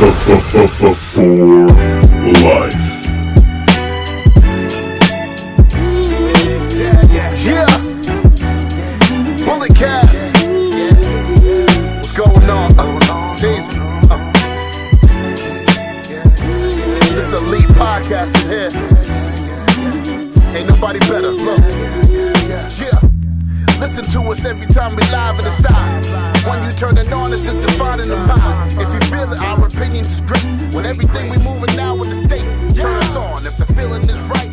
For life. Yeah. Bullet cast. What's going on? Stacy. This elite podcast in here. Ain't nobody better. Look. Yeah. Listen to us every time we live in the side. When you turn it on, it's just defining the mind. If you feel it, our opinions is great. When everything we moving now in the state, turn us on. If the feeling is right,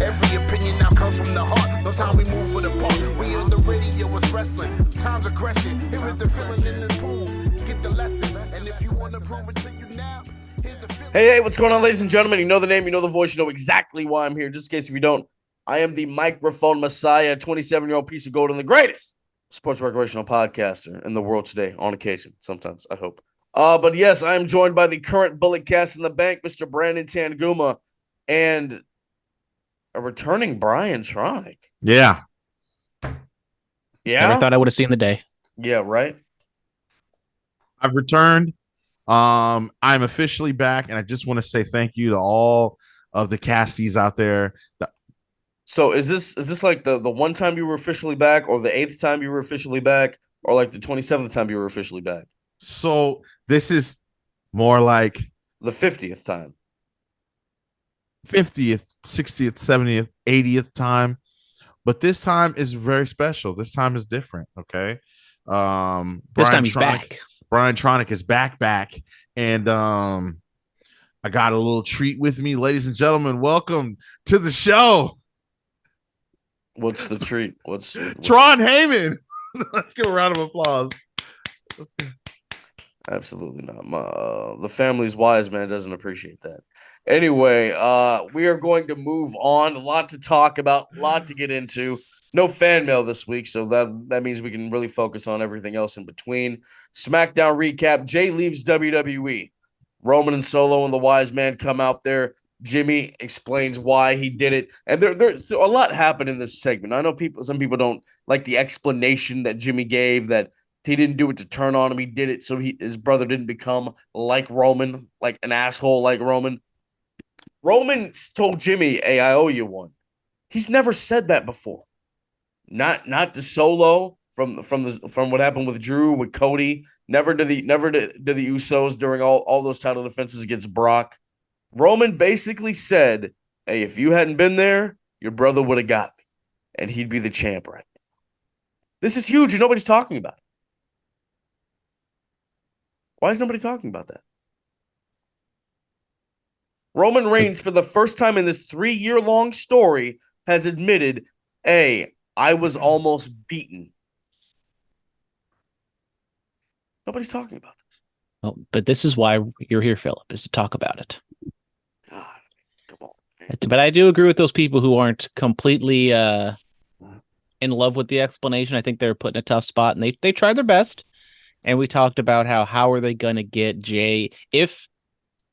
every opinion now comes from the heart. No time we move with a part. We on the radio, it's wrestling. Time's aggression. Here is the feeling in the prove. Get the lesson. And if you want to prove it to you now, here's the feeling. Hey, what's going on, ladies and gentlemen? You know the name, you know the voice, you know exactly why I'm here. Just in case if you don't, I am the microphone messiah, 27-year-old piece of gold, and the greatest sports recreational podcaster in the world today, on occasion, sometimes, I hope. But yes, I am joined by the current bullet cast in the bank, Mr. Brandon Tanguma, and a returning Brian Tronic. Yeah. Yeah? Never thought I would have seen the day. Yeah, right? I've returned. I'm officially back, and I just want to say thank you to all of the casties out there. So is this like the one time you were officially back, or the 8th time you were officially back, or like the 27th time you were officially back? So this is more like the 50th time. 50th, 60th, 70th, 80th time. But this time is very special. This time is different, okay? This time he's back. Brian Tronic is back. And I got a little treat with me. Ladies and gentlemen, welcome to the show. What's the treat? What's Tron Heyman? Let's give a round of applause. Absolutely not. The family's wise, man, doesn't appreciate that. Anyway, we are going to move on. A lot to talk about, a lot to get into. No fan mail this week, so that means we can really focus on everything else in between. Smackdown recap. Jay leaves WWE. Roman and Solo and the Wise Man come out there. Jimmy explains why he did it. And there's a lot happened in this segment. I know some people don't like the explanation that Jimmy gave, that he didn't do it to turn on him. He did it so his brother didn't become like Roman, like an asshole like Roman. Roman told Jimmy, "Hey, I owe you one." He's never said that before. Not to Solo from what happened with Drew, with Cody. Never to the Usos during all those title defenses against Brock. Roman basically said, "Hey, if you hadn't been there, your brother would have got me, and he'd be the champ right now." This is huge, and nobody's talking about it. Why is nobody talking about that? Roman Reigns, for the first time in this 3-year-long story, has admitted, "Hey, I was almost beaten." Nobody's talking about this. Well, but this is why you're here, Phillip, is to talk about it. God, come on, man. But I do agree with those people who aren't completely in love with the explanation. I think they're put in a tough spot, and they tried their best. And we talked about how are they going to get Jay, if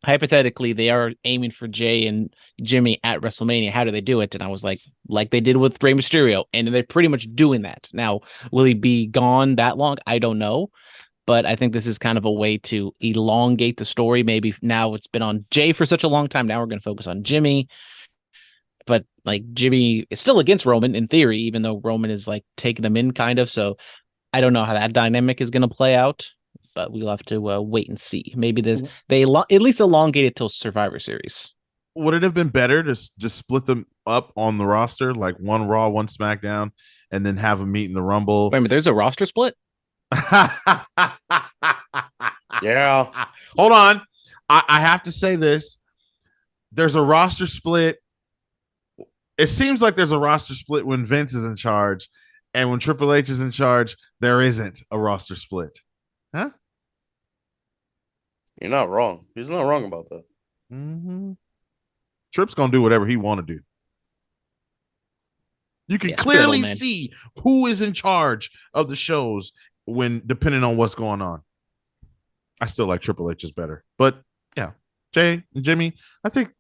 hypothetically they are aiming for Jay and Jimmy at WrestleMania, how do they do it? And I was like they did with Rey Mysterio, and they're pretty much doing that. Now, will he be gone that long? I don't know. But I think this is kind of a way to elongate the story. Maybe now it's been on Jay for such a long time. Now we're going to focus on Jimmy. But like Jimmy is still against Roman in theory, even though Roman is like taking them in kind of. So I don't know how that dynamic is going to play out, but we'll have to wait and see. Maybe they at least elongate it till Survivor Series. Would it have been better to just split them up on the roster, like one Raw, one SmackDown, and then have them meet in the Rumble? Wait a minute, there's a roster split? Yeah. Hold on. I have to say this. There's a roster split. It seems like there's a roster split when Vince is in charge, and when Triple H is in charge, there isn't a roster split. Huh? You're not wrong. He's not wrong about that. Mm-hmm. Tripp's going to do whatever he want to do. You can Yeah, clearly man. see who is in charge of the shows when depending on what's going on. I still like Triple H is better. But yeah, Jay and Jimmy, I think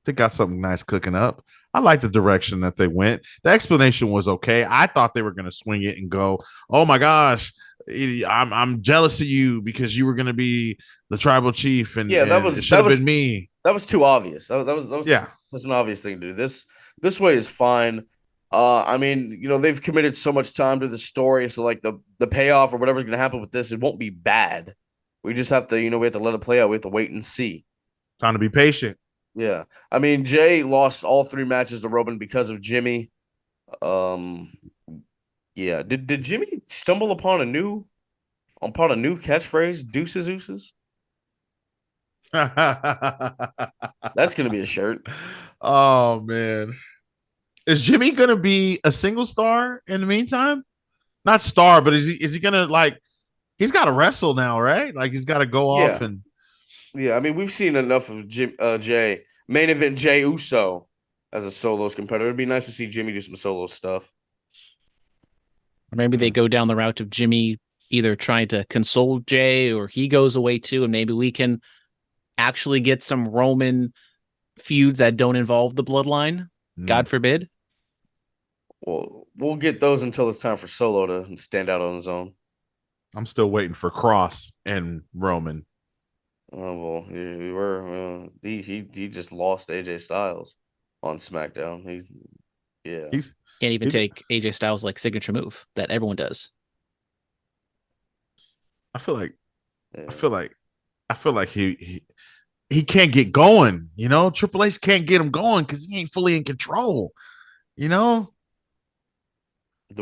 they got something nice cooking up. I like the direction that they went. The explanation was okay. I thought they were going to swing it and go, "Oh my gosh, I'm jealous of you because you were going to be the tribal chief, and Yeah, it should have been me. that was too obvious. That was Yeah, such an obvious thing to do. This way is fine. I mean, they've committed so much time to the story, so like the payoff or whatever's gonna happen with this, it won't be bad. We just have to, we have to let it play out. We have to wait and see. time to be patient. Yeah. I mean, Jay lost all 3 matches to Roman because of Jimmy. Um, yeah. Did Jimmy stumble upon a new catchphrase? Deuces ooses? Oh That's gonna be a shirt. man, is Jimmy gonna be a single star in the meantime? Not star, but is he gonna like? He's got to wrestle now, right? Like he's got to go off Yeah. and. Yeah, I mean, we've seen enough of Jay. Main event Jay Uso as a solos competitor. It'd be nice to see Jimmy do some solo stuff. Or maybe they go down the route of Jimmy either trying to console Jay or he goes away too, and maybe we can actually get some Roman feuds that don't involve the bloodline. God forbid. Well, we'll get those until it's time for Solo to stand out on his own. I'm still waiting for Cross and Roman. Oh well, he just lost AJ Styles on SmackDown. Can't even take AJ Styles like signature move that everyone does. I feel like he can't get going. Triple H can't get him going because he ain't fully in control. Do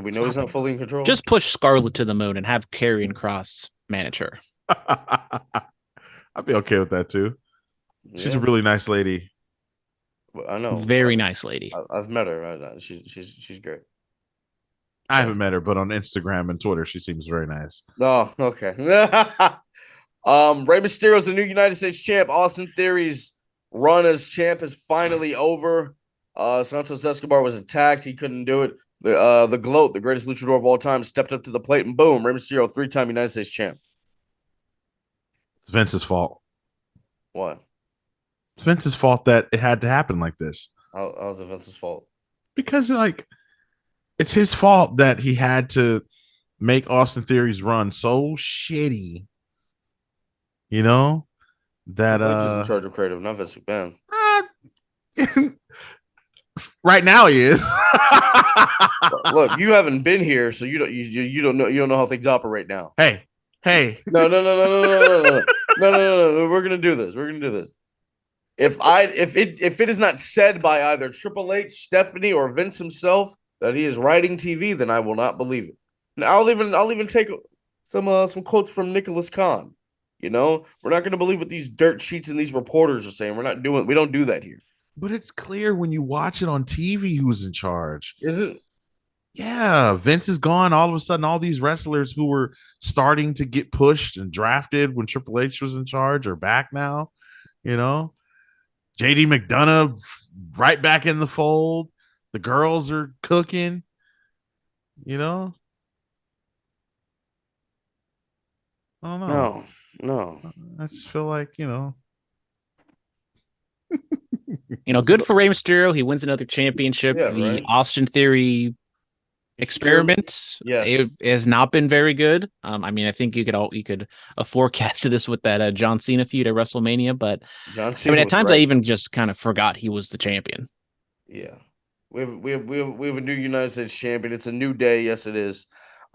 we know he's not fully in control? Just push Scarlett to the moon and have Karrion Kross manage her. I'd be okay with that too. She's a really nice lady. I know. Very nice lady. I've met her. She's great. I haven't met her, but on Instagram and Twitter, she seems very nice. Oh, okay. Rey Mysterio's the new United States champ. Austin Theory's run as champ is finally over. Santos Escobar was attacked. He couldn't do it. The GOAT, the greatest luchador of all time, stepped up to the plate, and boom, Rey Mysterio, 3-time United States champ. It's Vince's fault. What? It's Vince's fault that it had to happen like this. How was it Vince's fault? Because it's his fault that he had to make Austin Theory's run so shitty. That Vince is in charge of creative, not Vince McMahon. Right now he is. Look, you haven't been here, so you don't know how things operate now. Hey. No. We're gonna do this. If it is not said by either Triple H, Stephanie, or Vince himself that he is writing TV, then I will not believe it. And I'll even take some quotes from Nicholas Khan. We're not gonna believe what these dirt sheets and these reporters are saying. We don't do that here. But it's clear when you watch it on TV who's in charge. Is it? Yeah, Vince is gone. All of a sudden, all these wrestlers who were starting to get pushed and drafted when Triple H was in charge are back now. JD McDonough right back in the fold. The girls are cooking. I don't know. No. I just feel like, good for Rey Mysterio. He wins another championship. Yeah, the right. Austin Theory experiment, yes, it has not been very good. I think you could forecast this with that John Cena feud at WrestleMania, but John Cena at times right. I even just kind of forgot he was the champion. Yeah, we have a new United States champion. It's a new day. Yes, it is.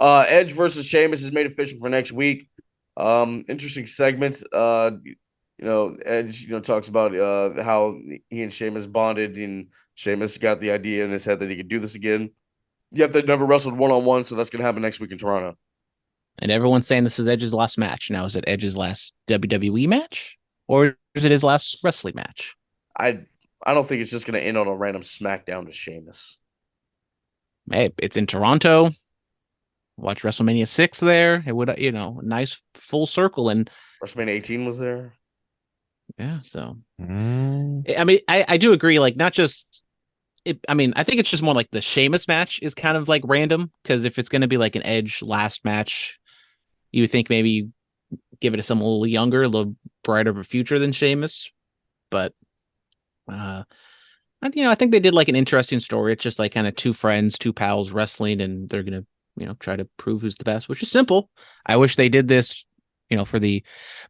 Edge versus Sheamus is made official for next week. Interesting segments. Edge talks about how he and Sheamus bonded, and Sheamus got the idea in his head that he could do this again. Yep, they've never wrestled one-on-one, so that's going to happen next week in Toronto. And everyone's saying this is Edge's last match. Now, is it Edge's last WWE match? Or is it his last wrestling match? I don't think it's just going to end on a random Smackdown to Sheamus. Hey, it's in Toronto. Watch WrestleMania 6 there. It would, nice full circle. And WrestleMania 18 was there. Yeah, so. I do agree, not just... I think it's just more like the Sheamus match is kind of random, because if it's going to be an Edge last match, you would think maybe give it to someone a little younger, a little brighter of a future than Sheamus. But I think they did an interesting story. It's just kind of two friends, two pals wrestling, and they're going to try to prove who's the best, which is simple. I wish they did this, for the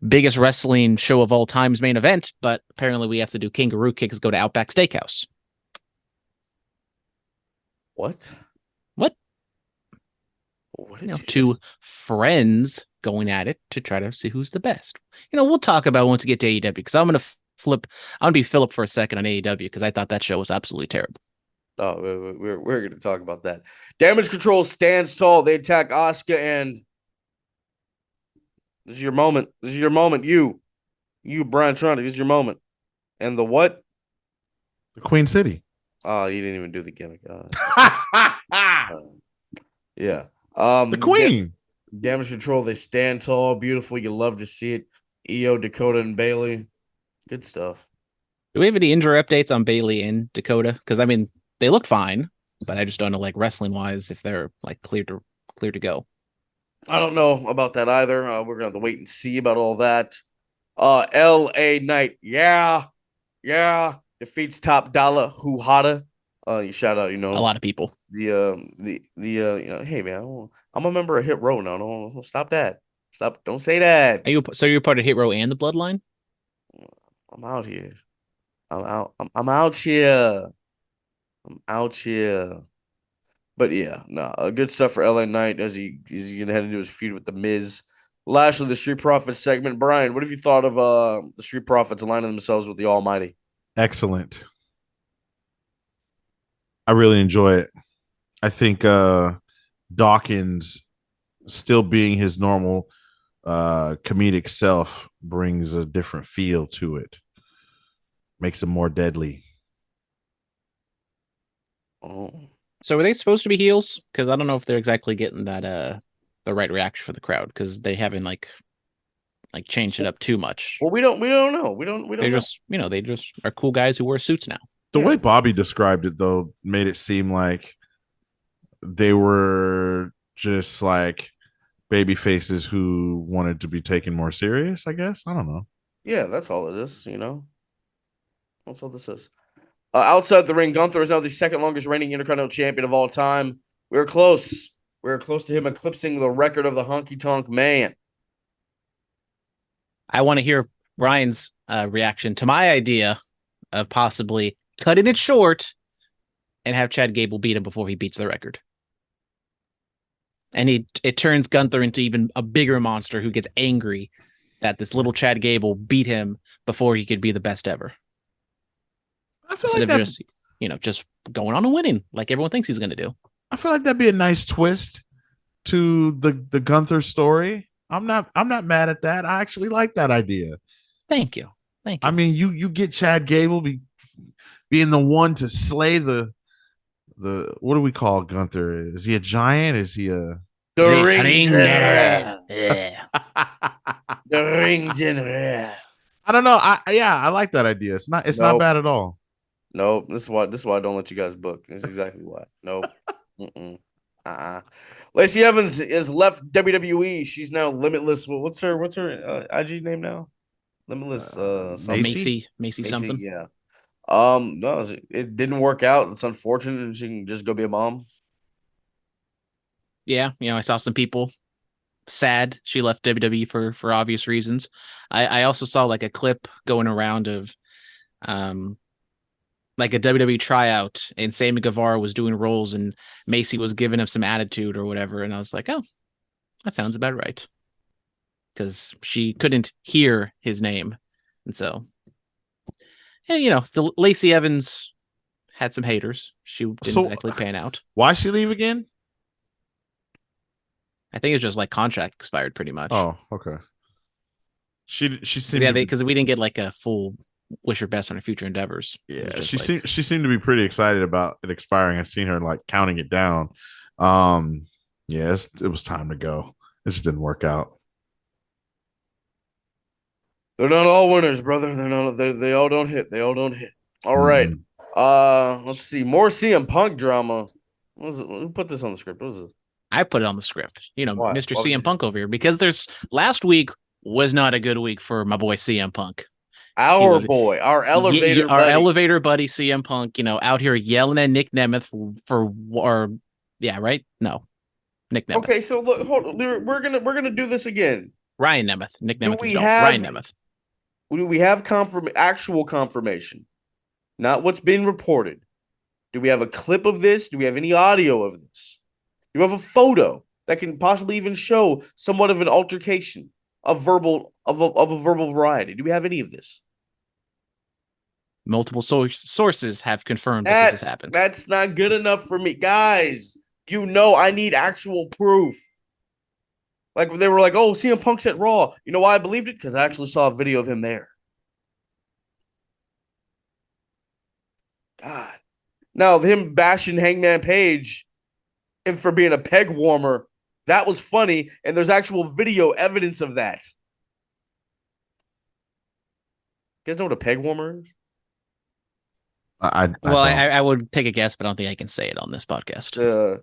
biggest wrestling show of all time's main event, but apparently we have to do kangaroo kicks, go to Outback Steakhouse. What? What? What did you Two friends going at it to try to see who's the best. We'll talk about once we get to AEW, because I'm going to be Phillip for a second on AEW, because I thought that show was absolutely terrible. Oh, we're going to talk about that. Damage Control stands tall. They attack Asuka, and this is your moment. This is your moment. You, Brian Tronic, this is your moment. And the what? The Queen City. Oh, you didn't even do the gimmick. Yeah. The Queen. Damage Control, they stand tall, beautiful. You love to see it. Io, Dakota, and Bailey. Good stuff. Do we have any injury updates on Bailey and Dakota? Because they look fine, but I just don't know, wrestling wise, if they're clear to go. I don't know about that either. We're gonna have to wait and see about all that. LA Knight, yeah, defeats Top Dollar Huhada. You shout out, a lot of people. Hey man, I'm a member of Hit Row now. Don't stop that. Don't say that. You're part of Hit Row and the Bloodline? I'm out here. I'm out here. But yeah, good stuff for LA Knight as he's gonna head into his feud with the Miz. Lastly, the Street Profits segment. Brian, what have you thought of the Street Profits aligning themselves with the Almighty? Excellent. I really enjoy it. I think Dawkins still being his normal comedic self brings a different feel to it. Makes him more deadly. Oh. So are they supposed to be heels? Because I don't know if they're exactly getting that the right reaction for the crowd, because they haven't changed it up too much. Well, we don't know. We don't They know. just they just are cool guys who wear suits now. The way Bobby described it, though, made it seem like they were just baby faces who wanted to be taken more serious, I guess. I don't know. Yeah, that's all it is, That's all this is. Outside the ring, Gunther is now the second longest reigning Intercontinental Champion of all time. We're close. We're close to him eclipsing the record of the Honky Tonk Man. I want to hear Brian's reaction to my idea of possibly cutting it short and have Chad Gable beat him before he beats the record. And it turns Gunther into even a bigger monster who gets angry that this little Chad Gable beat him before he could be the best ever. I feel Instead like of just going on and winning like everyone thinks he's going to do. I feel like that'd be a nice twist to the Gunther story. I'm not mad at that. I actually like that idea. Thank you. I mean, you get Chad Gable being the one to slay the what do we call Gunther? Is he a giant? Is he a the ring general? Yeah. The ring general. I don't know. I like that idea. It's not bad at all. Nope. This is why I don't let you guys book. This is exactly why. Nope. Lacey Evans has left WWE. She's now Limitless. What's her IG name now? Limitless Macy something. Yeah. No, it didn't work out. It's unfortunate, and she can just go be a mom. Yeah, I saw some people sad she left WWE for obvious reasons. I also saw a clip going around of a WWE tryout, and Sammy Guevara was doing roles and Macy was giving him some attitude or whatever, and I was like, oh, that sounds about right, because she couldn't hear his name, and so the Lacey Evans had some haters. She didn't exactly pan out. Why'd she leave again? I think it's just contract expired pretty much. Oh, okay. She seemed because we didn't get a full wish her best on her future endeavors. Yeah, she seemed to be pretty excited about it expiring. I seen her counting it down. Yes, it was time to go. It just didn't work out. They're not all winners, brother. They all don't hit. All right. Let's see. More CM Punk drama. Who put this on the script? What was this? I put it on the script. Why? Mr. CM Punk over here, because last week was not a good week for my boy CM Punk. Our elevator buddy CM Punk, out here yelling at Nick Nemeth for. No, Nick Nemeth. Okay, so look, hold on. We're gonna do this again. Ryan Nemeth. Nick Do Nemeth we is golf. have- Ryan Nemeth. Do we have actual confirmation? Not what's been reported. Do we have a clip of this? Do we have any audio of this? Do we have a photo that can possibly even show somewhat of an altercation, of a verbal variety? Do we have any of this? Multiple sources have confirmed that this has happened. That's not good enough for me. Guys, I need actual proof. Like they were like, oh, CM Punk's at Raw. You know why I believed it? Because I actually saw a video of him there. God. Now, him bashing Hangman Page and for being a peg warmer, that was funny, and there's actual video evidence of that. You guys know what a peg warmer is? I would take a guess, but I don't think I can say it on this podcast.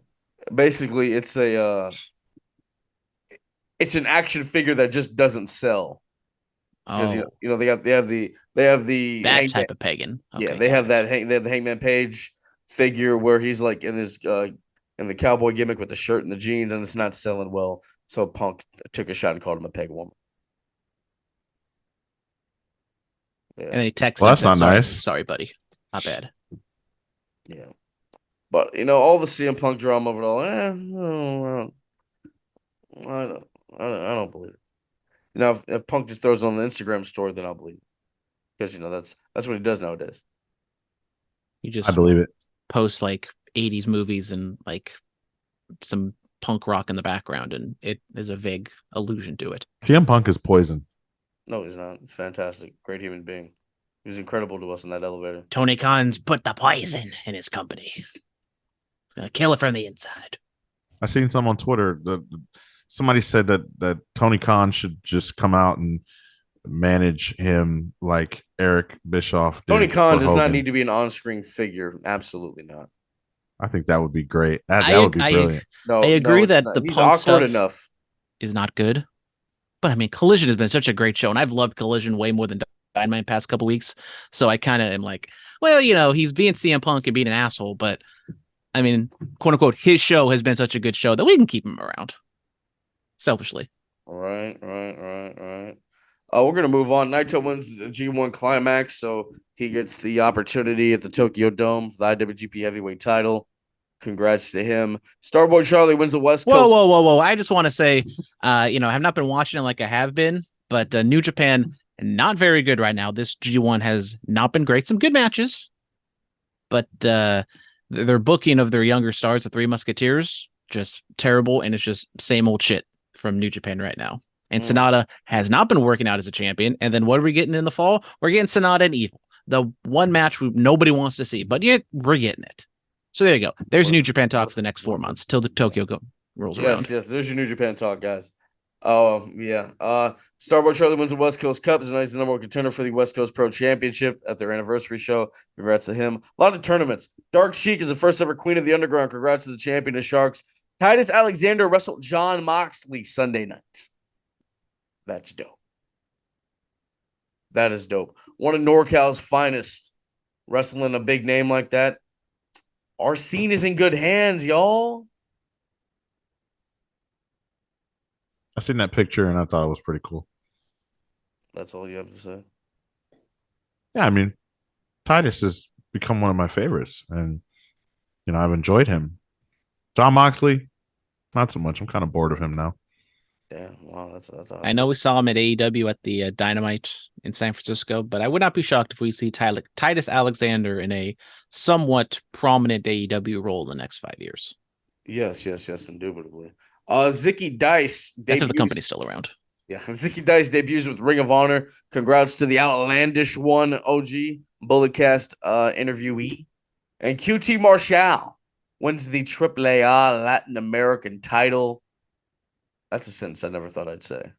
Basically, it's an action figure that just doesn't sell. Because they have the that type of pagan. Okay, yeah, they have the Hangman Page figure where he's like in the cowboy gimmick with the shirt and the jeans, and it's not selling well. So Punk took a shot and called him a peg woman. Yeah. And then he texts. Well, that's not nice. Sorry, buddy. Not bad. Yeah, but all the CM Punk drama over all. I don't believe it. Now, if Punk just throws it on the Instagram story, then I'll believe it. Because that's what he does nowadays. I believe it. Posts like 80s movies and like some punk rock in the background, and it is a vague allusion to it. CM Punk is poison. No, he's not. He's fantastic. Great human being. He was incredible to us in that elevator. Tony Khan's put the poison in his company. He's gonna kill it from the inside. I seen some on Twitter. Somebody said that Tony Khan should just come out and manage him like Eric Bischoff did. Tony Khan does Hogan. not need to be an on-screen figure. Absolutely not. I think that would be great. That would be brilliant. I agree that the he's Punk awkward stuff enough. Is not good. But I mean, Collision has been such a great show, and I've loved Collision way more than Dynamite in the past couple weeks. So I kind of am like, well, he's being CM Punk and being an asshole, but I mean, quote unquote, his show has been such a good show that we can keep him around. Selfishly. Right. We're gonna move on. Naito wins the G1 Climax, so he gets the opportunity at the Tokyo Dome for the IWGP Heavyweight Title. Congrats to him. Starboy Charlie wins the West Coast. Whoa! I just want to say, I have not been watching it like I have been, but New Japan not very good right now. This G1 has not been great. Some good matches, but their booking of their younger stars, the Three Musketeers, just terrible, and it's just same old shit from New Japan right now. And Sonata has not been working out as a champion. And then what are we getting in the fall? We're getting Sonata and Evil, the one match nobody wants to see, but yet we're getting it. So there you go. There's New Japan talk for the next 4 months till the Tokyo rolls around. Yes. There's your New Japan talk, guys. Oh, yeah. Starboy Charlie wins the West Coast Cup. He's the number one contender for the West Coast Pro Championship at their anniversary show. Congrats to him. A lot of tournaments. Dark Sheik is the first ever Queen of the Underground. Congrats to the champion of Sharks. Titus Alexander wrestled John Moxley Sunday night. That's dope. That is dope. One of NorCal's finest, wrestling a big name like that. Our scene is in good hands, y'all. I seen that picture and I thought it was pretty cool. That's all you have to say. Yeah, I mean, Titus has become one of my favorites, and I've enjoyed him. John Moxley, not so much. I'm kind of bored of him now. Yeah, wow, that's I know we saw him at AEW at the Dynamite in San Francisco, but I would not be shocked if we see Titus Alexander in a somewhat prominent AEW role in the next 5 years. Yes, indubitably. Zicky Dice debuts. That's if the company's still around. Yeah, Zicky Dice debuts with Ring of Honor. Congrats to the outlandish one, OG Bulletcast interviewee. And QT Marshall wins the AAA Latin American title. That's a sentence I never thought I'd say.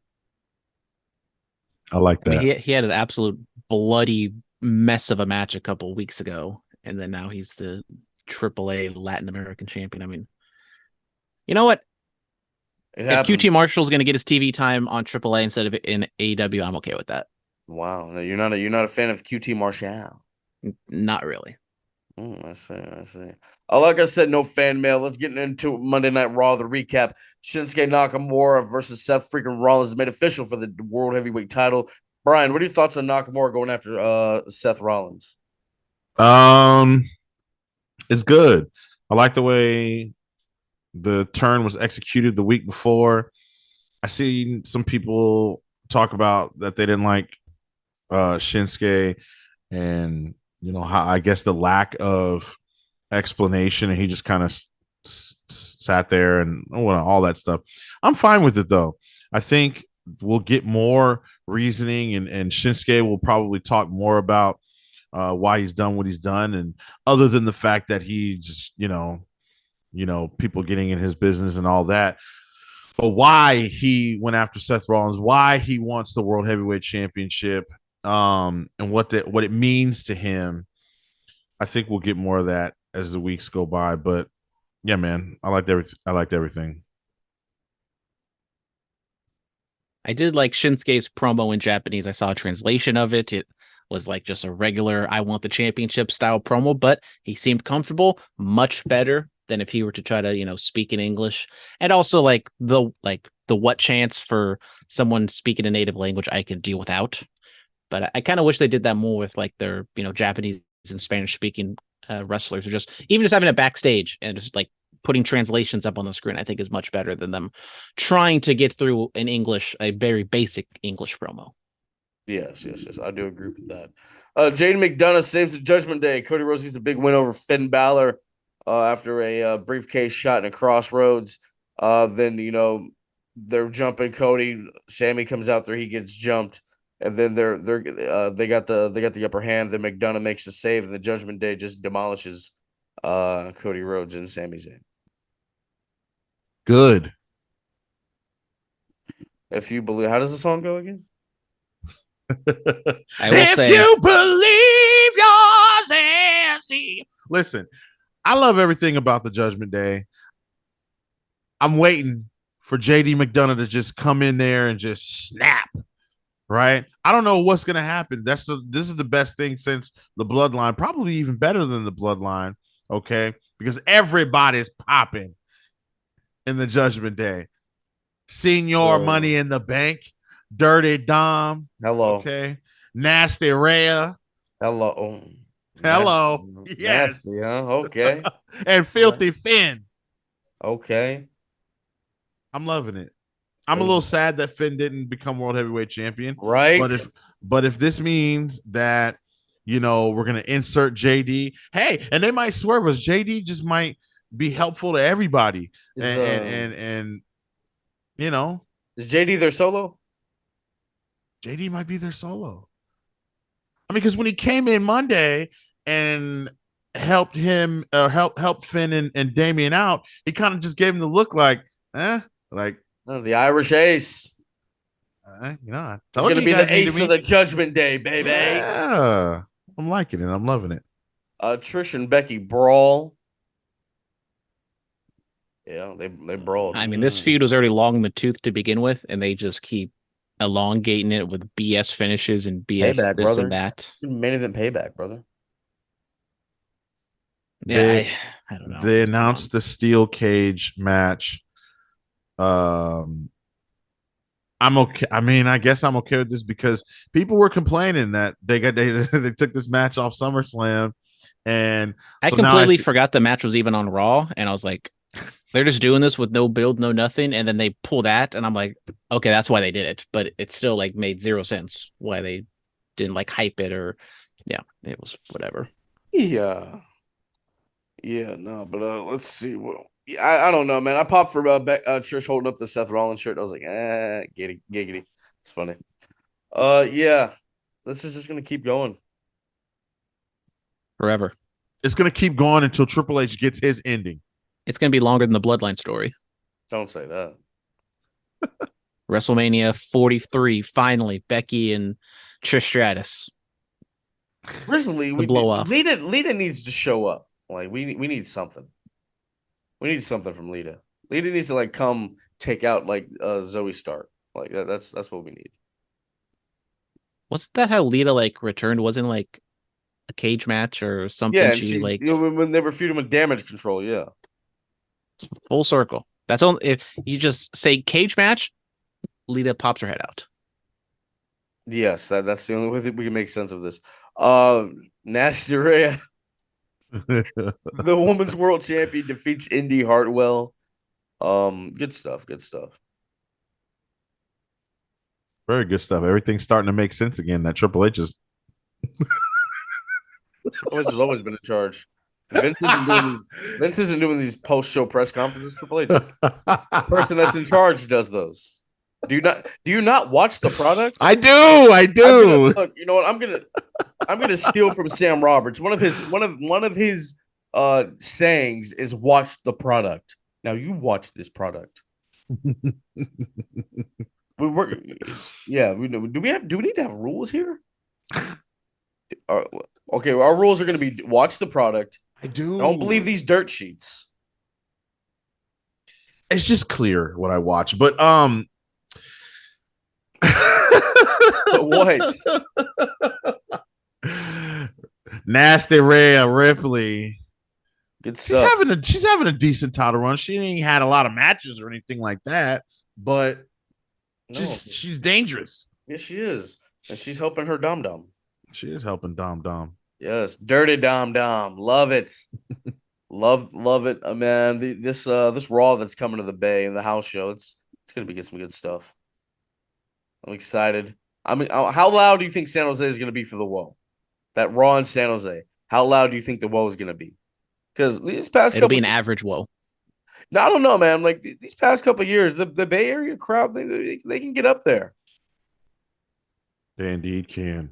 I like that. I mean, he had an absolute bloody mess of a match a couple of weeks ago, and then now he's the AAA Latin American champion. I mean, you know what? If QT Marshall's going to get his TV time on AAA instead of in AEW, I'm okay with that. Wow, no, you're not a fan of QT Marshall. Not really. I see. I see. Like I said, no fan mail. Let's get into Monday Night Raw. The recap: Shinsuke Nakamura versus Seth freaking Rollins is made official for the World Heavyweight Title. Brian, what are your thoughts on Nakamura going after Seth Rollins? It's good. I like the way the turn was executed the week before. I see some people talk about that they didn't like Shinsuke and how I guess the lack of explanation, and he just kind of sat there and all that stuff. I'm fine with it though. I think we'll get more reasoning, and Shinsuke will probably talk more about why he's done what he's done, and other than the fact that he just people getting in his business and all that, but why he went after Seth Rollins, why he wants the World Heavyweight Championship, and what it means to him. I think we'll get more of that as the weeks go by. But yeah, man, I liked everything. I did like Shinsuke's promo in Japanese. I saw a translation of it. It was like just a regular "I want the championship" style promo, but he seemed comfortable, much better than if he were to try to, speak in English. And also like the what chance for someone speaking a native language I can deal without. But I kind of wish they did that more with like their, Japanese and Spanish speaking wrestlers, or just having it backstage and just like putting translations up on the screen. I think is much better than them trying to get through in English, a very basic English promo. Yes. I do agree with that. Jaden McDonough saves the Judgment Day. Cody Rhodes gets a big win over Finn Balor after a briefcase shot in a crossroads. Then they're jumping Cody. Sammy comes out there. He gets jumped. And then they got the upper hand. Then McDonough makes the save, and the Judgment Day just demolishes Cody Rhodes and Sami Zayn. Good. If you believe, how does the song go again? I will say, you believe yours and see. Listen, I love everything about the Judgment Day. I'm waiting for JD McDonough to just come in there and just snap. Right? I don't know what's going to happen. This is the best thing since the Bloodline, probably even better than the Bloodline, okay? Because everybody's popping in the Judgment Day. Senior Money in the Bank, Dirty Dom. Hello. Okay. Nasty Rhea. Hello. Hello. Nasty, Yes. Nasty, huh? Okay. And Filthy Finn. Okay. I'm loving it. I'm a little sad that Finn didn't become World Heavyweight Champion. Right. But if this means that, we're going to insert JD, hey, and they might swerve us. JD just might be helpful to everybody. Is JD their solo? JD might be their solo. I mean, because when he came in Monday and helped him, helped Finn and Damian out, he kind of just gave him the look like, The Irish Ace. I He's going to be the ace of the Judgment Day, baby. Yeah, I'm liking it. I'm loving it. Trish and Becky brawl. Yeah, they brawled. I mean, this feud was already long in the tooth to begin with, and they just keep elongating it with BS finishes and BS Payback, this brother. and that. Main event payback, brother. Yeah, I don't know. They announced the steel cage match. I'm okay. I mean, I guess I'm okay with this because people were complaining that they took this match off SummerSlam, and I so completely forgot the match was even on Raw, and I was like, they're just doing this with no build, no nothing, and then they pull that, and I'm like, okay, that's why they did it, but it still like made zero sense why they didn't like hype it, or it was whatever. Yeah, no, but let's see. Well, I don't know, man. I popped for Trish holding up the Seth Rollins shirt. I was like, giggity. It's funny. Yeah, this is just gonna keep going Forever. It's gonna keep going until Triple H gets his ending. It's gonna be longer than the Bloodline story. Don't say that. WrestleMania 43, finally, Becky and Trish Stratus. Personally, we blow off. Lita needs to show up. Like we need something. We need something from Lita. Lita needs to like come take out like Zoe Stark. Like that's what we need. Wasn't that how Lita like returned? Wasn't like a cage match or something. Yeah, and She like when they were feuding with Damage Control, yeah. full circle. That's all. If you just say cage match, Lita pops her head out. Yes, that's the only way that we can make sense of this. Nasty Rhea, the women's world champion, defeats Indy Hartwell. Good stuff. Good stuff. Very good stuff. Everything's starting to make sense again. That Triple H is. Triple H has always been in charge. Vince isn't doing these post-show press conferences. Triple H is. The person that's in charge does those. Do you not watch the product? I do. Look, you know what? I'm gonna steal from Sam Roberts. One of his sayings is watch the product. Now you watch this product. We work. Yeah, we know. Do we need to have rules here? Okay, our rules are going to be watch the product. I do. Don't believe these dirt sheets. It's just clear what I watch, but What? Nasty Rhea Ripley. Good stuff. She's having a decent title run. She ain't had a lot of matches or anything like that, but she's dangerous. Yes, she is, and she's helping her Dom Dom. She is helping Dom Dom. Yes, dirty Dom Dom. Love it. love it, man. This Raw that's coming to the Bay and the house show. It's gonna be some good stuff. I'm excited. I mean, how loud do you think San Jose is gonna be for the Woe? That Raw in San Jose. How loud do you think the Woe is gonna be? Because these past It'll be an average Woe. No, I don't know, man. Like these past couple of years, the Bay Area crowd they can get up there. They indeed can.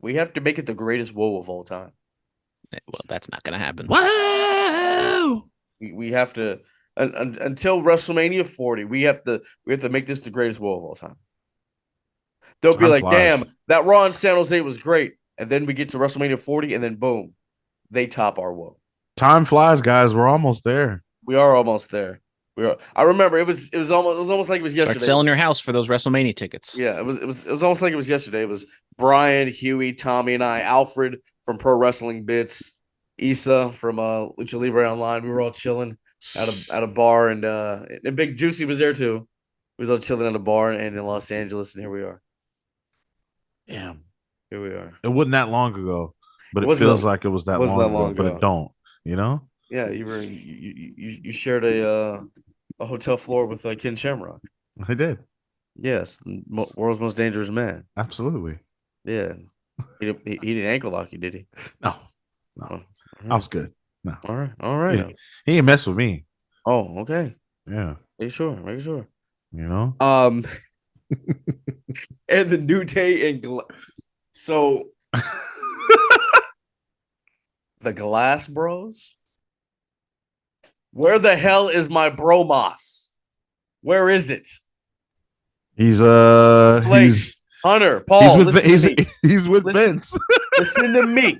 We have to make it the greatest Woe of all time. Well, that's not going to happen. Wow! We have to until WrestleMania 40. We have to make this the greatest Woe of all time. They'll be like, damn, that Raw in San Jose was great, and then we get to WrestleMania 40, and then boom, they top our Woe. Time flies, guys. We're almost there. We are almost there. I remember it was almost like it was yesterday. Start selling your house for those WrestleMania tickets. Yeah, it was almost like it was yesterday. It was Brian, Huey, Tommy, and I, Alfred from Pro Wrestling Bits, Issa from Lucha Libre Online. We were all chilling at a bar, and Big Juicy was there too. We was all chilling at a bar and in Los Angeles, and here we are. Damn, here we are. It wasn't that long ago, but it feels like it was that long ago. But it don't, you know? Yeah, you shared a hotel floor with Ken Shamrock. I did. Yes, world's most dangerous man. Absolutely. Yeah, he didn't ankle lock you, did he? No. Right. I was good. No. All right. He ain't mess with me. Oh, okay. Yeah. Make sure. You know. And the New Day and so the Glass Bros. Where the hell is my bro Moss? Where is it? He's Hunter, Paul. He's with Vince. Listen to me.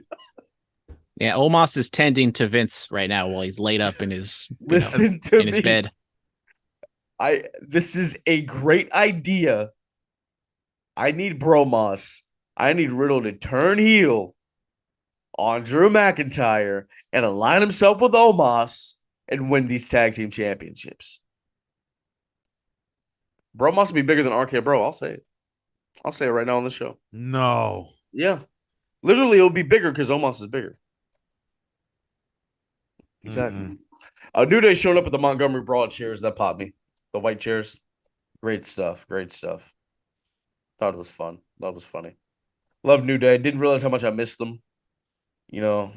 Yeah, Omos is tending to Vince right now while he's laid up in his his bed. This is a great idea. I need Bro Moss. I need Riddle to turn heel on Drew McIntyre and align himself with Omos and win these tag team championships. Bro Moss will be bigger than RK Bro. I'll say it. I'll say it right now on the show. No. Yeah. Literally, it'll be bigger because Omos is bigger. Exactly. New Day showing up at the Montgomery Broad chairs. That popped me. The white chairs. Great stuff. Thought it was fun. Thought it was funny. Love New Day. Didn't realize how much I missed them. You know,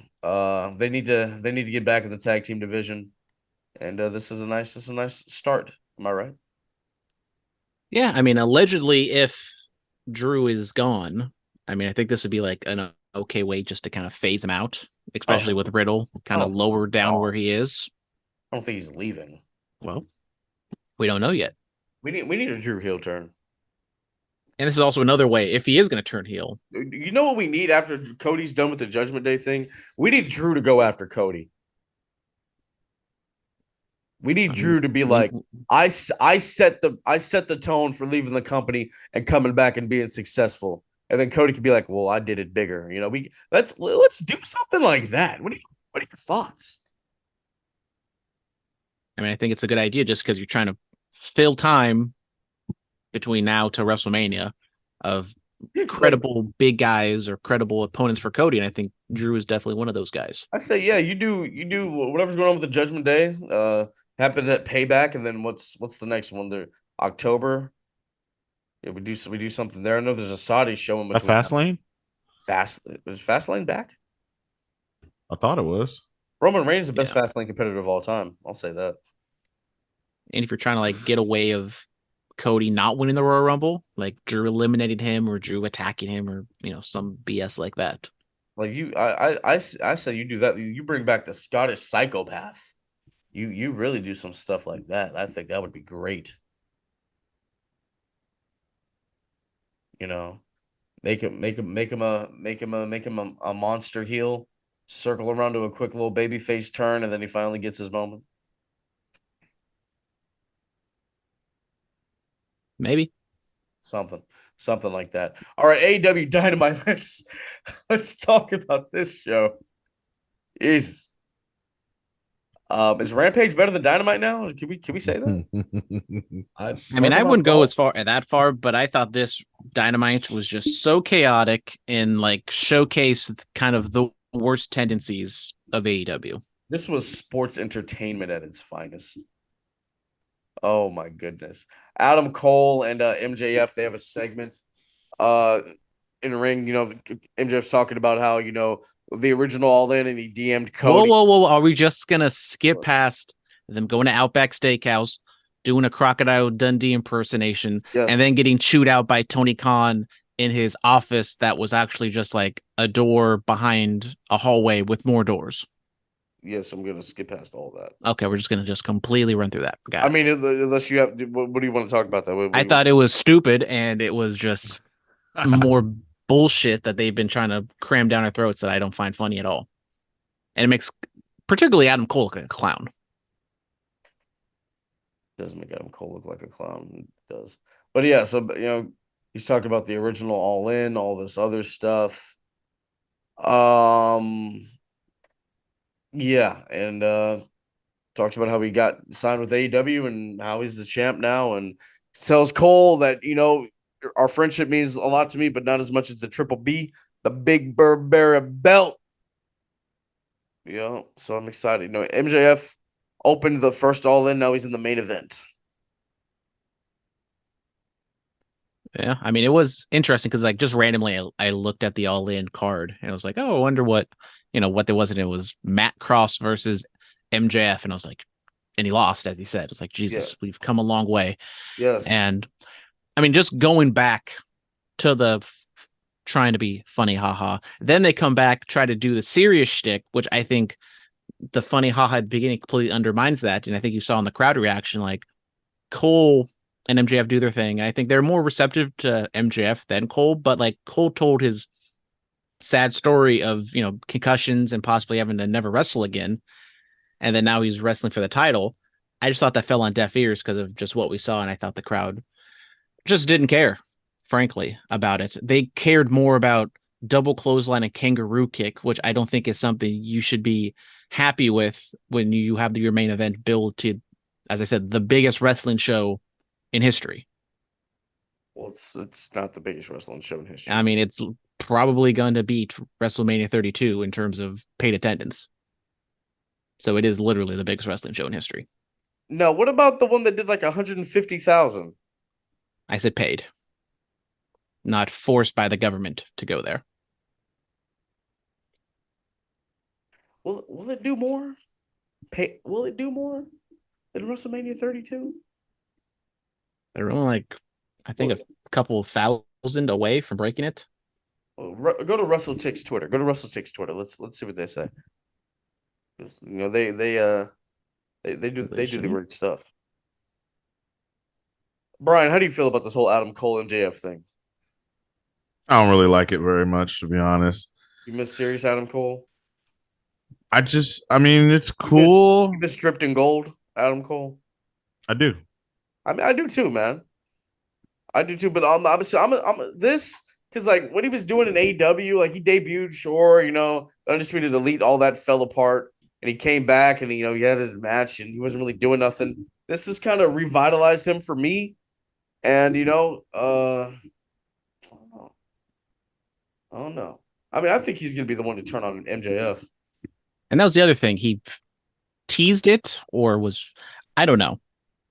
they need to get back in the tag team division. And this is a nice start. Am I right? Yeah, I mean, allegedly, if Drew is gone, I mean, I think this would be like an okay way just to kind of phase him out, especially with Riddle kind of lower down where he is. I don't think he's leaving. Well, we don't know yet. We need a Drew heel turn. And this is also another way, if he is going to turn heel. You know what we need after Cody's done with the Judgment Day thing? We need Drew to go after Cody. We need Drew to be like, I set the tone for leaving the company and coming back and being successful. and then Cody could be like, "Well, I did it bigger." You know, let's do something like that. What are your thoughts? I mean, I think it's a good idea just because you're trying to fill time between now to WrestleMania of credible big guys or credible opponents for Cody, and I think Drew is definitely one of those guys. I say, yeah, you do whatever's going on with the Judgment Day. Happened at Payback, and then what's the next one? There, October. Yeah, we do something there. I know there's a Saudi show in between. Fastlane. Was Fastlane back? I thought it was. Roman Reigns is the best Fastlane competitor of all time. I'll say that. And if you're trying to like get away of Cody not winning the Royal Rumble, like Drew eliminated him or Drew attacking him or some BS like that. Like I say you do that. You bring back the Scottish Psychopath. You really do some stuff like that. I think that would be great. You know, make him a monster heel, circle around to a quick little babyface turn, and then he finally gets his moment. Maybe something like that. All right, AEW Dynamite. Let's talk about this show. Jesus. Is Rampage better than Dynamite now? Can we say that? I mean, I wouldn't go as far, but I thought this Dynamite was just so chaotic and like showcased kind of the worst tendencies of AEW. This was sports entertainment at its finest. Oh my goodness. Adam Cole and MJF, they have a segment in the ring. MJF's talking about how, the original All In, and he DM'd Cody. Whoa. Are we just going to skip past them going to Outback Steakhouse, doing a Crocodile Dundee impersonation, and then getting chewed out by Tony Khan in his office that was actually just like a door behind a hallway with more doors? Yes, I'm going to skip past all that. Okay, we're just going to just completely run through that. I mean, unless you have, what do you want to talk about that? I thought it was stupid, and it was just more bullshit that they've been trying to cram down our throats that I don't find funny at all. And it makes particularly Adam Cole look like a clown. Doesn't make Adam Cole look like a clown. It does. But yeah, so, he's talking about the original All In, all this other stuff. Yeah, and talks about how he got signed with AEW and how he's the champ now, and tells Cole that, our friendship means a lot to me, but not as much as the Triple B, the Big Barbera belt. So I'm excited. MJF opened the first All In, now he's in the main event. Yeah, I mean, it was interesting because like just randomly I looked at the All In card and I was like, oh, I wonder what there was, and it was Matt Cross versus MJF, and I was like, and he lost, as he said. It's like, Jesus, we've come a long way. Yes. And I mean, just going back to the trying to be funny, haha. Then they come back, try to do the serious shtick, which I think the funny haha at the beginning completely undermines that. And I think you saw in the crowd reaction, like Cole and MJF do their thing. And I think they're more receptive to MJF than Cole, but like Cole told his sad story of, concussions and possibly having to never wrestle again. And then now he's wrestling for the title. I just thought that fell on deaf ears because of just what we saw. And I thought the crowd just didn't care, frankly, about it. They cared more about double clothesline and kangaroo kick, which I don't think is something you should be happy with when you have your main event build to, as I said, the biggest wrestling show in history. Well, it's not the biggest wrestling show in history. I mean, it's probably going to beat WrestleMania 32 in terms of paid attendance. So it is literally the biggest wrestling show in history. No, what about the one that did like 150,000? I said paid, not forced by the government to go there. Will it do more? Will it do more than WrestleMania 32? They're only I think a couple of thousand away from breaking it. Go to Russell Tick's Twitter. Let's see what they say. They do the weird stuff. Brian, how do you feel about this whole Adam Cole MJF thing? I don't really like it very much, to be honest. You miss serious Adam Cole? I mean, it's cool. You miss stripped in gold Adam Cole? I do. I mean, I do too, man. I do too, but obviously, this Because like what he was doing in AEW, like he debuted, sure, Undisputed Elite, all that fell apart, and he came back and he had his match and he wasn't really doing nothing. This has kind of revitalized him for me, and I don't know. I mean, I think he's gonna be the one to turn on MJF. And that was the other thing. He teased it or I don't know.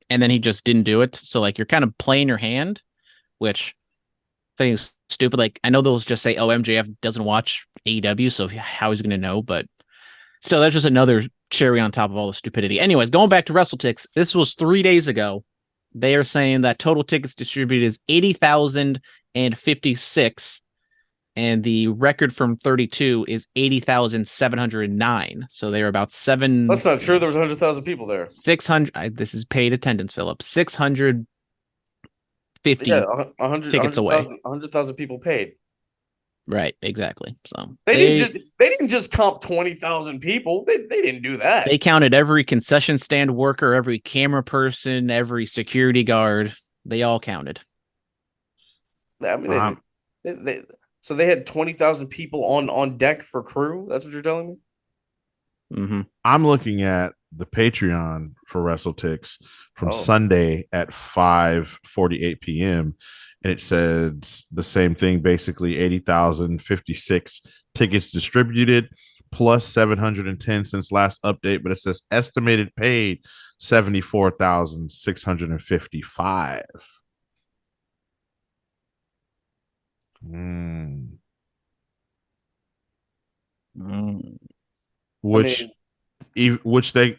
And then he just didn't do it. So like you're kind of playing your hand, which I think is stupid. Like I know they'll just say, oh, MJF doesn't watch AEW, so how he's gonna know, but still that's just another cherry on top of all the stupidity. Anyways, going back to WrestleTix, this was 3 days ago. They are saying that total tickets distributed is 80,056. And the record from 32 is 80,709. So they were about seven. That's not true. There was 100,000 people there. 600. This is paid attendance, Phillip. 650 tickets away. 100,000 people paid. Right, exactly. So they didn't just comp 20,000 people. They didn't do that. They counted every concession stand worker, every camera person, every security guard. They all counted. I mean, so they had 20,000 people on deck for crew. That's what you're telling me? Mm-hmm. I'm looking at the Patreon for WrestleTix from Sunday at 5:48 p.m. and it says the same thing, basically 80,056 tickets distributed plus 710 since last update, but it says estimated paid 74,655. Which they,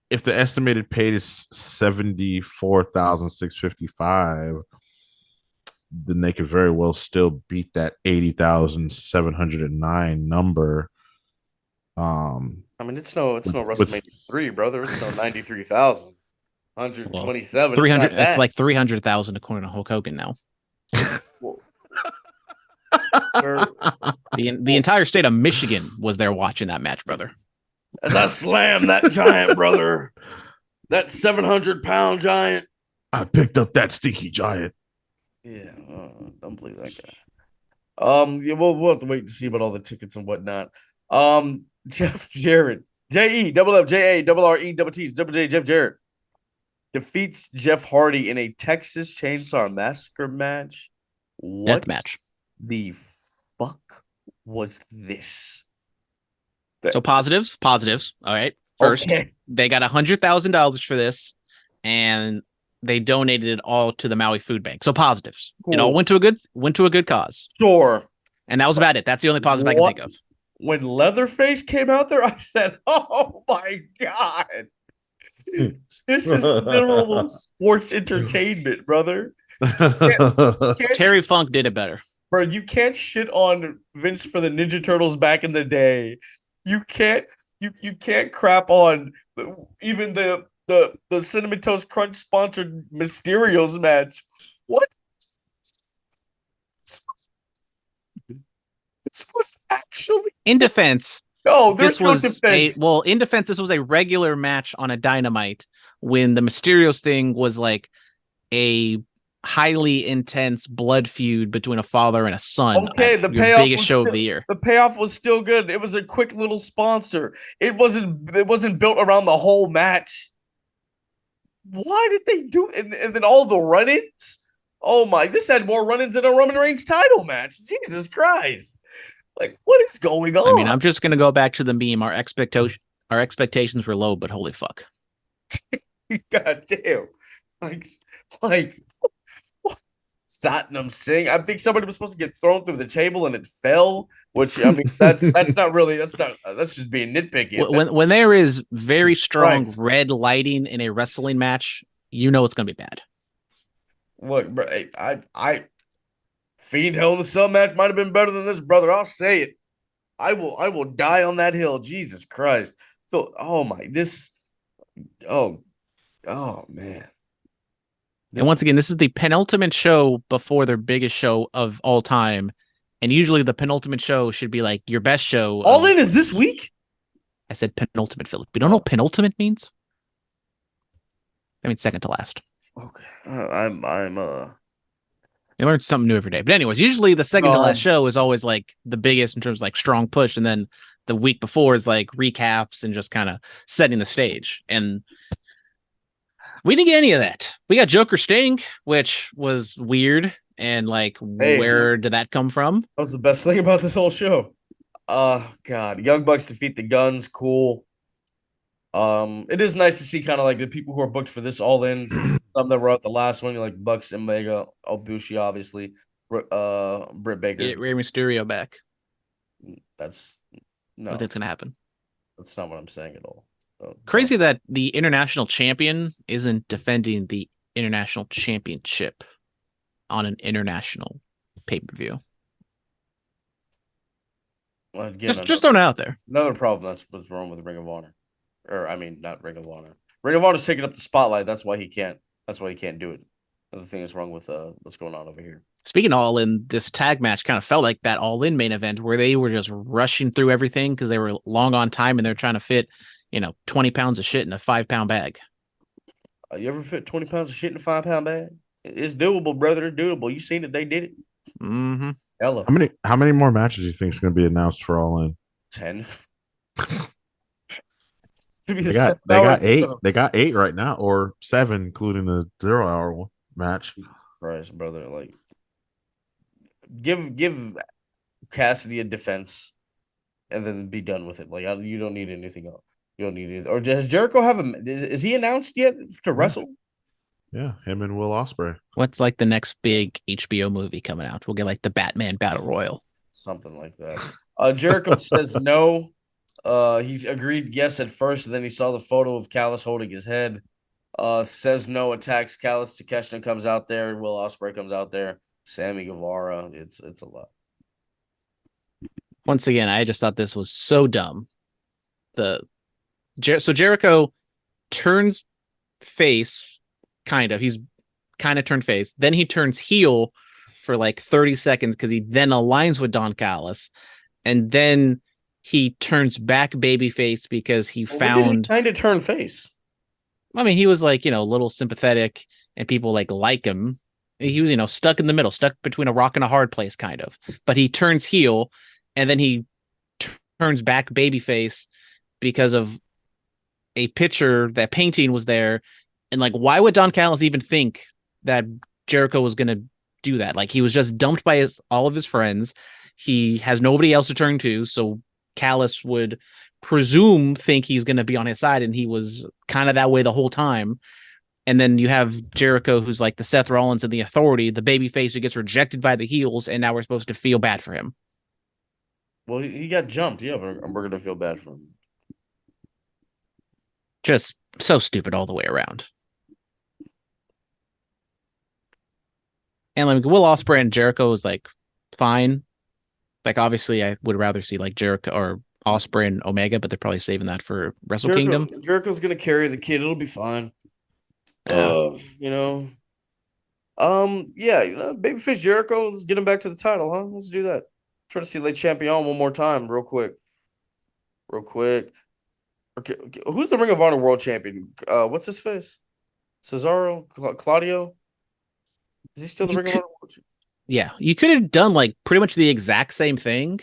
if the estimated paid is 74,655, then they could very well still beat that 80,709 number. I mean, it's no WrestleMania 3, brother. It's no 93,000. 127. 300. It's like 300,000 according to Hulk Hogan now. The entire state of Michigan was there watching that match, brother. As I slammed that giant, brother, that 700-pound giant. I picked up that stinky giant. Yeah, don't believe that guy. Yeah, we'll have to wait to see about all the tickets and whatnot. Jeff Jarrett, JEFFJARRETT Jeff Jarrett defeats Jeff Hardy in a Texas Chainsaw Massacre match. Death match. The fuck was this? So positives. All right. First, They got $100,000 for this, and they donated it all to the Maui Food Bank. So positives. Cool. It all went to a good cause. Sure. And that was about it. That's the only positive I can think of. When Leatherface came out there, I said, "Oh my god, this is literal sports entertainment, brother." Terry Funk did it better. Bro, you can't shit on Vince for the Ninja Turtles back in the day. You can't crap on even the Cinnamon Toast Crunch sponsored Mysterios match. What? This was actually in defense. No, this was in defense. This was a regular match on a Dynamite when the Mysterios thing was like a highly intense blood feud between a father and a son. Okay, the payoff biggest show of the year. The payoff was still good. It was a quick little sponsor. It wasn't built around the whole match. Why did they do and then all the run-ins? Oh my! This had more run-ins than a Roman Reigns title match. Jesus Christ! Like, what is going on? I mean, I'm just gonna go back to the meme. Our expectations were low, but holy fuck! God damn! Like. Satnam Singh. I think somebody was supposed to get thrown through the table and it fell. Which I mean, that's just being nitpicky. When there is very strong red lighting in a wrestling match, you know it's gonna be bad. Look, bro, I Fiend Hell in the Cell match might have been better than this, brother. I'll say it. I will die on that hill. Jesus Christ. So, man. And once again, this is the penultimate show before their biggest show of all time. And usually the penultimate show should be like your best show. All In is this week? I said penultimate, Phillip. You don't know what penultimate means? I mean second to last. Okay. I'm You learn something new every day. But anyways, usually the second to last Um, show is always like the biggest in terms of like strong push, and then the week before is like recaps and just kind of setting the stage. And we didn't get any of that. We got Joker Sting, which was weird. And like, Hey, where did that come from? that was the best thing about this whole show. God, Young Bucks defeat the Guns. Cool. It is nice to see kind of like the people who are booked for this all in. Some that were at the last one, like Bucks and Mega, Ibushi, obviously. Britt Baker's. Get Rey Mysterio back. That's I no, don't think it's gonna happen. that's not what I'm saying at all. Crazy that the international champion isn't defending the international championship on an international pay-per-view. Well, again, Just throwing it out there. another problem that's what's wrong with Ring of Honor. Or I mean, not Ring of Honor. Ring of Honor's taking up the spotlight. That's why he can't. That's why he can't do it. Another thing is wrong with what's going on over here. Speaking of All In, this tag match kind of felt like that All In main event where they were just rushing through everything because they were long on time and they're trying to fit, 20 pounds of shit in a 5-pound bag. You ever fit 20 pounds of shit in a 5-pound bag? It's doable, brother. It's doable. You seen it? They did it. Mm-hmm. Ella. How many more matches do you think is going to be announced for All In? 10. They got 8. They got 8 right now, or 7, including the 0-hour match. Jesus Christ, brother. Like, give Cassidy a defense, and then be done with it. Like, you don't need anything else. You don't need it. Or does Jericho have a? Is he announced yet to wrestle? Yeah, him and Will Ospreay. What's like the next big HBO movie coming out? We'll get like the Batman Battle Royal. Something like that. Jericho says no. He agreed yes at first, and then he saw the photo of Callis holding his head. Says no, attacks Callis. Takeshita comes out there. Will Ospreay comes out there. Sammy Guevara. It's a lot. Once again, I just thought this was so dumb. So Jericho turns face, kind of. He's kind of turned face. Then he turns heel for like 30 seconds because he then aligns with Don Callis, and then he turns back babyface because he found kind of turn face. I mean, he was like, a little sympathetic and people like him. He was, stuck in the middle, stuck between a rock and a hard place, kind of. But he turns heel and then he turns back babyface because of a picture, that painting was there. And like, why would Don Callis even think that Jericho was going to do that? Like, he was just dumped by all of his friends. He has nobody else to turn to. So Callis would think he's going to be on his side, and he was kind of that way the whole time. And then you have Jericho, who's like the Seth Rollins and the Authority, the babyface who gets rejected by the heels, and now we're supposed to feel bad for him. Well, he got jumped. Yeah, we're going to feel bad for him. Just so stupid all the way around. And like Will Ospreay and Jericho is like fine. Like, obviously, I would rather see like Jericho or Ospreay and Omega, but they're probably saving that for Wrestle Kingdom. Jericho's gonna carry the kid. It'll be fine. Yeah. Babyface Jericho. Let's get him back to the title, huh? Let's do that. Try to see Le Champion one more time, real quick. Okay. Who's the Ring of Honor World Champion? What's his face? Cesaro, Claudio. Is he still the Ring of Honor World Champion? Yeah, you could have done like pretty much the exact same thing,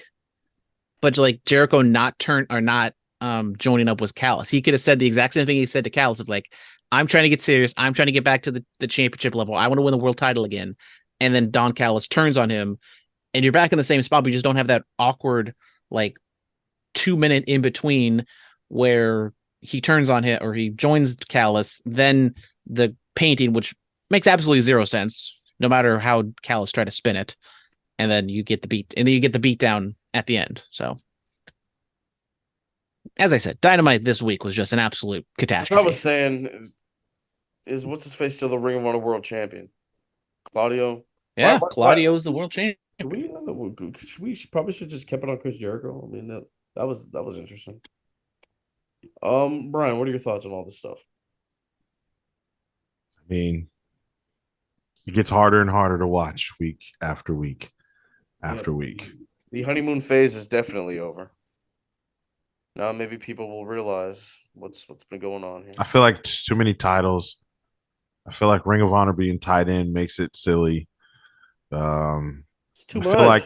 but like Jericho not joining up with Callis. He could have said the exact same thing he said to Callis of like, I'm trying to get serious. I'm trying to get back to the championship level. I want to win the world title again. And then Don Callis turns on him and you're back in the same spot, but you just don't have that awkward like 2-minute in between where he turns on him or he joins Callis, then the painting, which makes absolutely zero sense, no matter how Callis tried to spin it. And then you get the beat down at the end. So as I said, Dynamite this week was just an absolute catastrophe. What I was saying is what's his face still the Ring of Honor World Champion? Claudio? Yeah, Claudio is the world champion. We probably should just kept it on Chris Jericho. I mean, that was interesting. Brian, what are your thoughts on all this stuff? I mean, it gets harder and harder to watch week after week after week. The honeymoon phase is definitely over. Now maybe people will realize what's been going on here. I feel like it's too many titles. I feel like Ring of Honor being tied in makes it silly. It's too I much.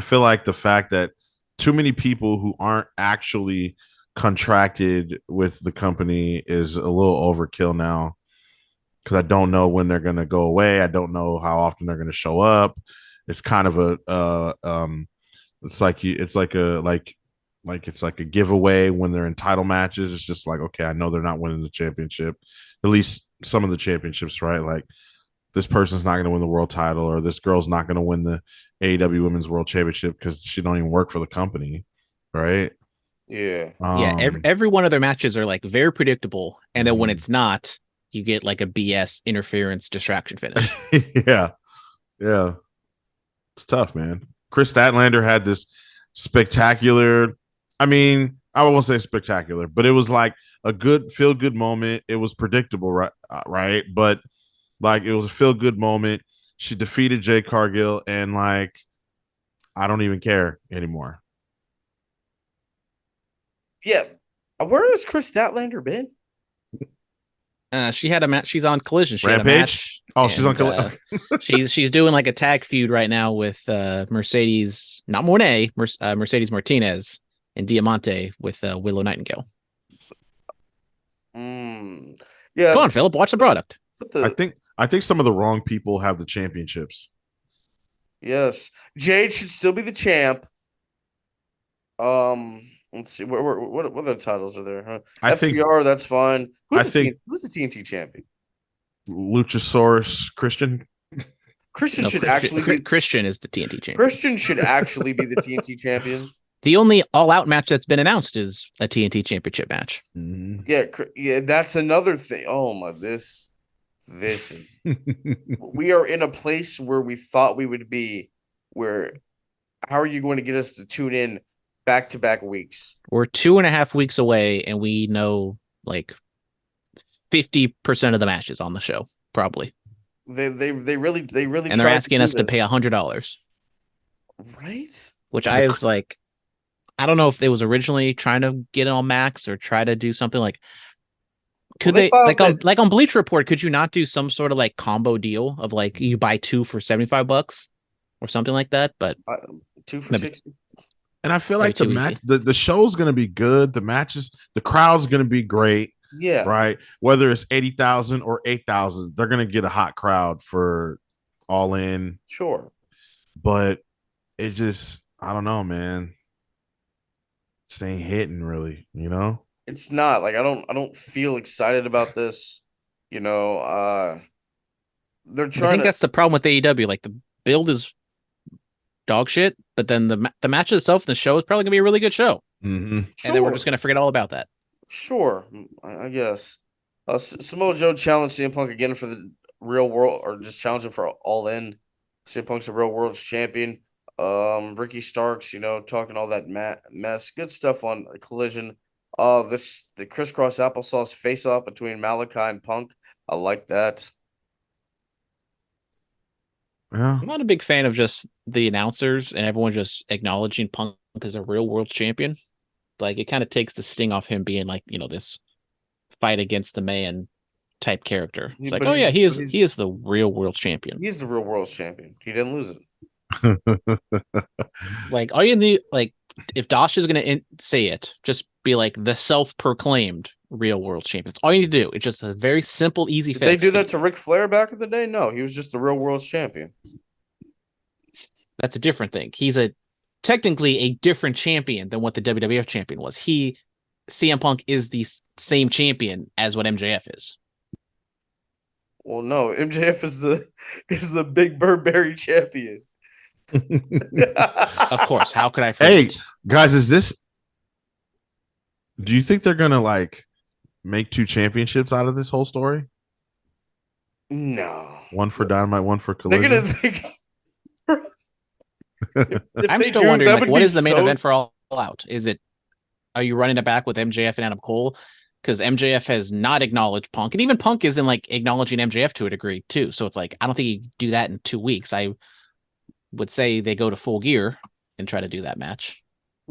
feel like the fact that too many people who aren't actually contracted with the company is a little overkill now, because I don't know when they're going to go away. I don't know how often they're going to show up. It's kind of it's like a giveaway when they're in title matches. It's just like, okay, I know they're not winning the championship, at least some of the championships, right? Like, this person's not going to win the world title, or this girl's not going to win the AEW Women's World Championship because she don't even work for the company, right? Yeah. Every one of their matches are like very predictable, and then when Mhm. it's not, you get like a BS interference distraction finish. yeah, it's tough, man. Chris Statlander had this spectacular. I mean, I won't say spectacular, but it was like a good feel good moment. It was predictable, right? Right, but like, it was a feel good moment. She defeated Jay Cargill, and like, I don't even care anymore. Yeah. Where has Chris Statlander been? She had a match. She's on Collision. She had a Rampage? match. Oh, she's on and, she's doing like a tag feud right now with Mercedes, not Monet, Mercedes Martinez and Diamante with Willow Nightingale. Yeah. Come on, Phillip, watch the product. I think some of the wrong people have the championships. Yes, Jade should still be the champ. Let's see. What other titles are there? Huh? I think FTR, that's fine. I think who's the TNT champion? Luchasaurus Christian. Christian No, should actually be. Christian is the TNT champion. Christian should actually be the TNT champion. The only all-out match that's been announced is a TNT championship match. Mhm. Yeah, that's another thing. Oh my, this is. We are in a place where we thought we would be. Where, how are you going to get us to tune in back-to-back weeks? We're 2.5 weeks away, and we know like 50% of the matches on the show, probably. They really and they're asking us to pay $100, right? Which I was like, I don't know if it was originally trying to get on Max or try to do something like. Could they like on Bleach Report? Could you not do some sort of like combo deal of like you buy 2 for $75 or something like that? But 2 for $60. And I feel like the show's going to be good. The matches, the crowd's going to be great. Yeah. Right. Whether it's 80,000 or 8,000, they're going to get a hot crowd for All In. Sure. But it just, I don't know, man. It ain't hitting really, you know? It's not like I don't feel excited about this. You know, they're trying. I think that's the problem with AEW. Like the build is dog shit, but then the match itself in the show is probably gonna be a really good show. Mm-hmm. Sure. And then we're just gonna forget all about that. Sure, I guess. Samoa Joe challenged CM Punk again for the real world, or just challenging for All In. CM Punk's a real world's champion. Ricky Starks, talking all that mess. Good stuff on Collision. The crisscross applesauce face off between Malachi and Punk. I like that. Yeah. I'm not a big fan of just the announcers and everyone just acknowledging Punk as a real world champion. Like, it kind of takes the sting off him being like, this fight against the man type character. It's like, oh yeah, he is the real world champion. He's the real world champion. He didn't lose it. Like, all you need, like, if Dash is gonna say it, just be like the self-proclaimed real world champion. That's all you need to do. It's just a very simple, easy fix. Did they do that to Ric Flair back in the day? No, he was just the real world champion. That's a different thing. He's technically a different champion than what the WWF champion was. CM Punk is the same champion as what MJF is. Well, no, MJF is the Big Burberry champion. Of course. How could I forget? Hey, guys, do you think they're gonna like make 2 championships out of this whole story? No. One for Dynamite, one for Collision. They're gonna think. I'm still wondering, like, what is the main event for All Out? Are you running it back with MJF and Adam Cole? Because MJF has not acknowledged Punk, and even Punk isn't like acknowledging MJF to a degree too. So it's like, I don't think you do that in 2 weeks. I would say they go to Full Gear and try to do that match.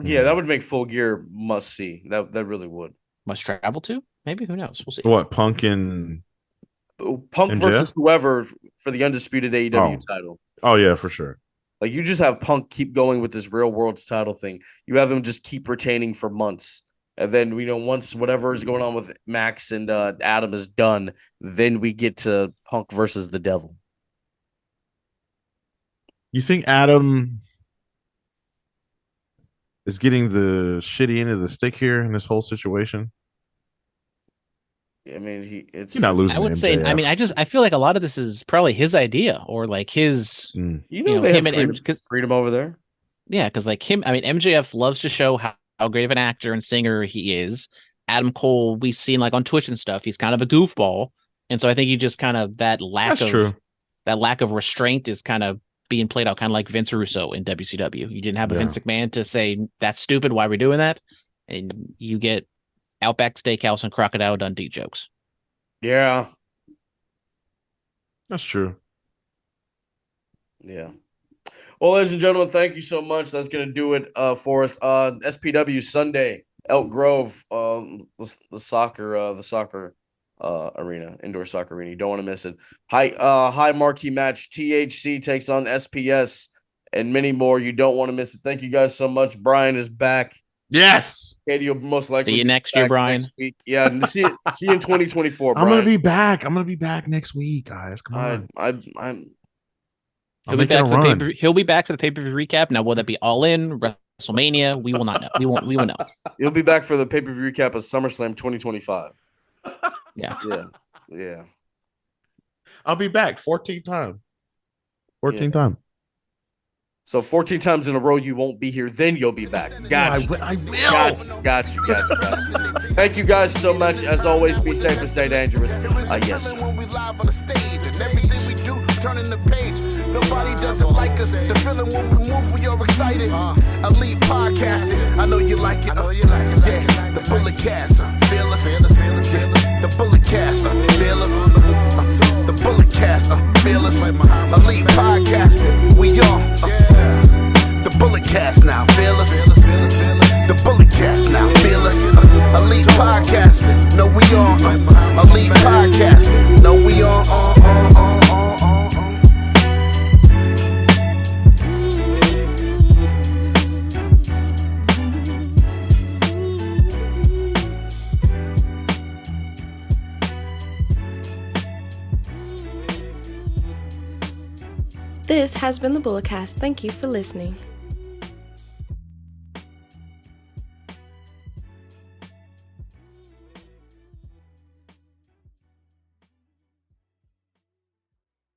Yeah, that would make Full Gear must see. That really would. Must travel to? Maybe, who knows? We'll see. What, Punk and Punk MJF? versus whoever for the undisputed AEW title. Oh yeah, for sure. Like, you just have Punk keep going with this real world title thing. You have him just keep retaining for months. And then, once whatever is going on with Max and Adam is done, then we get to Punk versus the Devil. You think Adam is getting the shitty end of the stick here in this whole situation? I mean, he's not losing. I would say. I mean, I feel like a lot of this is probably his idea, or like his. They have freedom over there. Yeah, because like him. I mean, MJF loves to show how great of an actor and singer he is. Adam Cole, we've seen like on Twitch and stuff, he's kind of a goofball, and so I think he just kind of that lack of restraint is kind of being played out, kind of like Vince Russo in WCW. You didn't have a Vince McMahon to say that's stupid, why we're doing that, and you get Outback Steakhouse and Crocodile Dundee jokes. Yeah, that's true. Yeah. Well, ladies and gentlemen, thank you so much. That's going to do it for us. SPW Sunday, Elk Grove, the soccer arena, indoor soccer arena. You don't want to miss it. High marquee match. THC takes on SPS and many more. You don't want to miss it. Thank you guys so much. Brian is back. Yes. Katie will most likely see you next year, Brian. Next week. Yeah, see you in 2024. Brian. I'm gonna be back. I'm gonna be back next week, guys. Come on. He'll be back for the pay-per-view recap. Now, will that be All In, WrestleMania? We will not know. We will know. He'll be back for the pay-per-view recap of SummerSlam 2025. Yeah. I'll be back 14 times. 14 times. So 14 times in a row you won't be here, then you'll be back. Gotcha. I will. Got you. Thank you guys so much. As always, be safe and stay dangerous. Yes. When we live on the stage and everything we do, turning the page. Nobody doesn't like us. The feeling when we move, we are excited. Elite podcasting. I know you like it. Yeah. The Bullet Cast. Fearless. The Bullet Cast. Fearless. The Bullet Cast. Fearless. Elite podcasting. We are. The Bullet Cast now. Fearless. The Bullet Cast now. Fearless. Elite podcasting. No, we on. Elite podcasting. No, we on. This has been the Bulletcast. Thank you for listening.